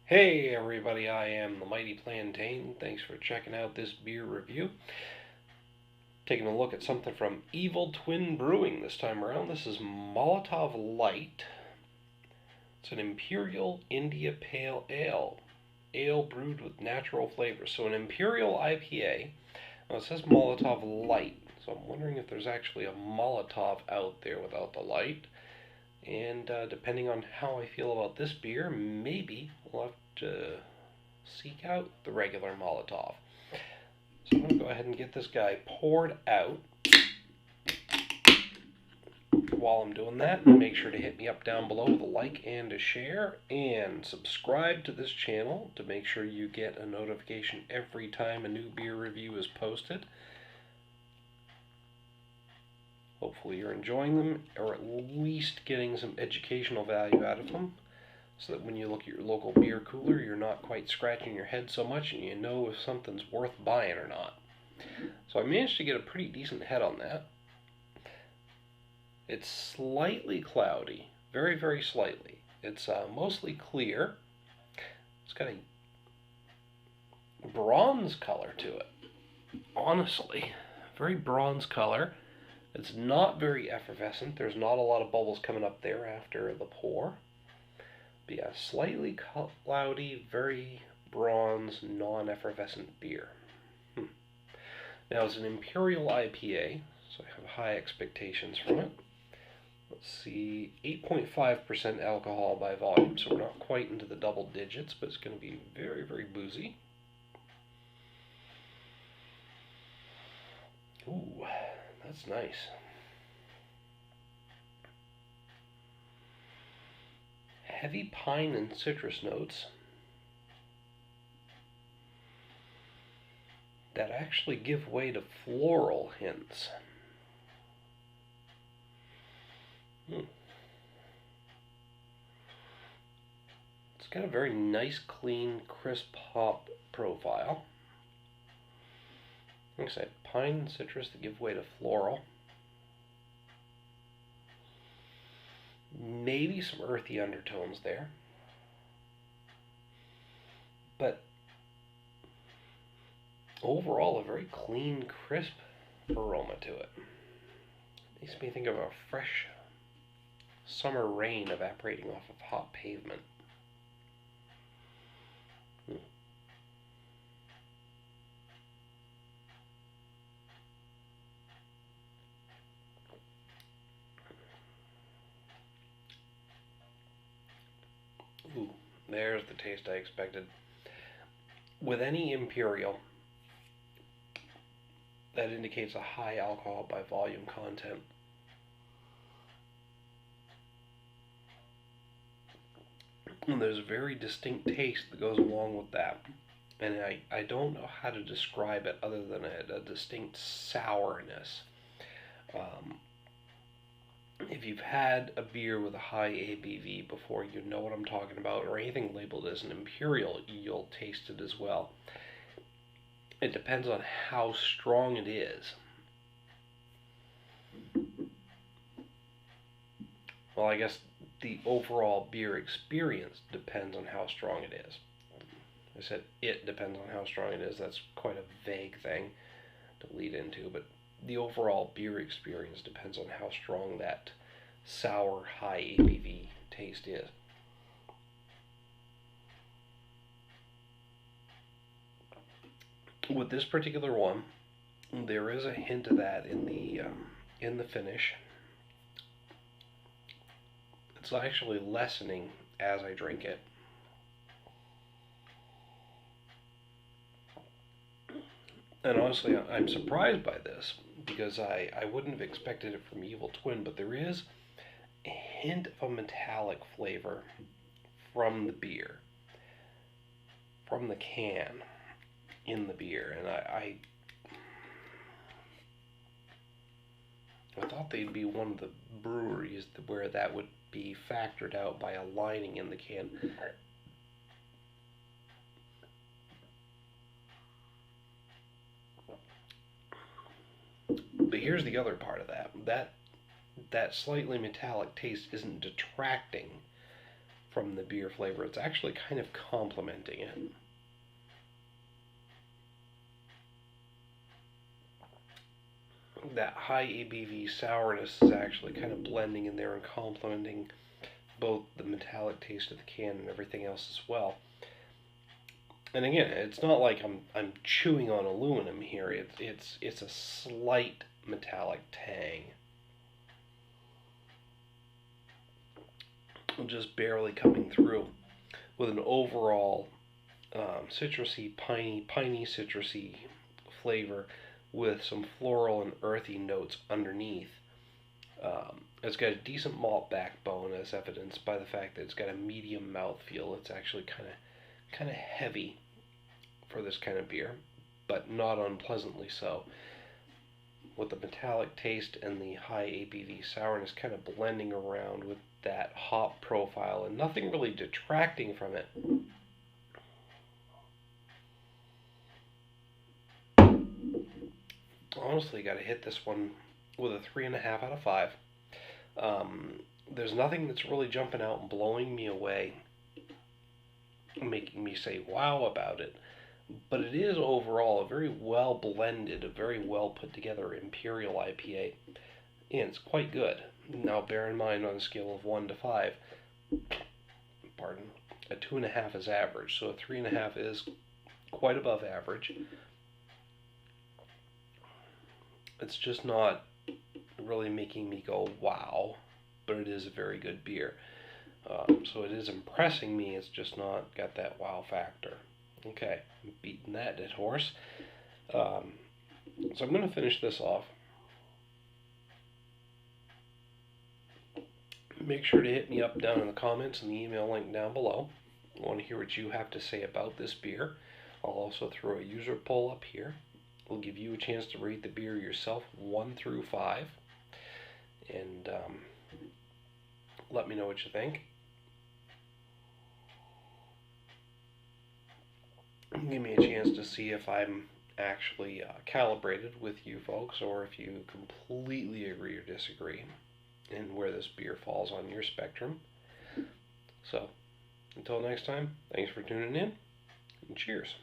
Hey everybody, I am the Mighty Plantain. Thanks for checking out this beer review. Taking a look at something from Evil Twin Brewing this time around. This is Molotov Lite. It's an Imperial India Pale Ale. Ale brewed with natural flavors. So an Imperial IPA. Now it says Molotov Lite. So I'm wondering if there's actually a Molotov out there without the light. And depending on how I feel about this beer, maybe we'll have to seek out the regular Molotov. So I'm going to go ahead and get this guy poured out. While I'm doing that, make sure to hit me up down below with a like and a share, and subscribe to this channel to make sure you get a notification every time a new beer review is posted. Hopefully you're enjoying them, or at least getting some educational value out of them, so that when you look at your local beer cooler, you're not quite scratching your head so much and you know if something's worth buying or not. So I managed to get a pretty decent head on that. It's slightly cloudy, very, very slightly. It's mostly clear. It's got a bronze color to it, honestly. Very bronze color. It's not very effervescent. There's not a lot of bubbles coming up there after the pour. But yeah, slightly cloudy, very bronze, non-effervescent beer. Now it's an Imperial IPA, so I have high expectations from it. Let's see, 8.5% alcohol by volume, so we're not quite into the double digits, but it's going to be very, very boozy. Ooh, that's nice. Heavy pine and citrus notes that actually give way to floral hints. It's got a very nice, clean, crisp hop profile. Like I said, pine and citrus that give way to floral. Maybe some earthy undertones there. But overall, a very clean, crisp aroma to it. Makes me think of a fresh summer rain evaporating off of hot pavement. Ooh, there's the taste I expected. With any Imperial, that indicates a high alcohol by volume content. And there's a very distinct taste that goes along with that. And I don't know how to describe it other than a distinct sourness. If you've had a beer with a high ABV before, you know what I'm talking about, or anything labeled as an Imperial, you'll taste it as well. It depends on how strong it is. Well, I guess the overall beer experience depends on how strong it is. I said it depends on how strong it is. That's quite a vague thing to lead into, but the overall beer experience depends on how strong that sour, high ABV taste is. With this particular one, there is a hint of that in the finish. It's actually lessening as I drink it. And honestly, I'm surprised by this, because I wouldn't have expected it from Evil Twin, but there is a hint of a metallic flavor from the beer, from the can in the beer, and I thought they'd be one of the breweries where that would be factored out by a lining in the can. But here's the other part of that. That slightly metallic taste isn't detracting from the beer flavor. It's actually kind of complementing it. That high ABV sourness is actually kind of blending in there and complementing both the metallic taste of the can and everything else as well. And again, it's not like I'm chewing on aluminum here. It's a slight metallic tang, just barely coming through, with an overall citrusy, piney citrusy flavor with some floral and earthy notes underneath. It's got a decent malt backbone, as evidenced by the fact that it's got a medium mouthfeel. It's actually kind of heavy for this kind of beer, but not unpleasantly so, with the metallic taste and the high ABV sourness kind of blending around with that hop profile, and nothing really detracting from it. Honestly, got to hit this one with a 3.5 out of 5. There's nothing that's really jumping out and blowing me away, making me say wow about it, but it is overall a very well blended, a very well put together imperial IPA, and it's quite good. Now bear in mind, on a scale of 1 to 5, pardon, a 2.5 is average, so a 3.5 is quite above average. It's just not really making me go wow, but it is a very good beer. So it is impressing me, it's just not got that wow factor. Okay, I'm beating that dead horse. So I'm going to finish this off. Make sure to hit me up down in the comments and the email link down below. I want to hear what you have to say about this beer. I'll also throw a user poll up here. We'll give you a chance to rate the beer yourself, 1 through 5. And let me know what you think. Give me a chance to see if I'm actually calibrated with you folks, or if you completely agree or disagree, and where this beer falls on your spectrum. So, until next time, thanks for tuning in, and cheers.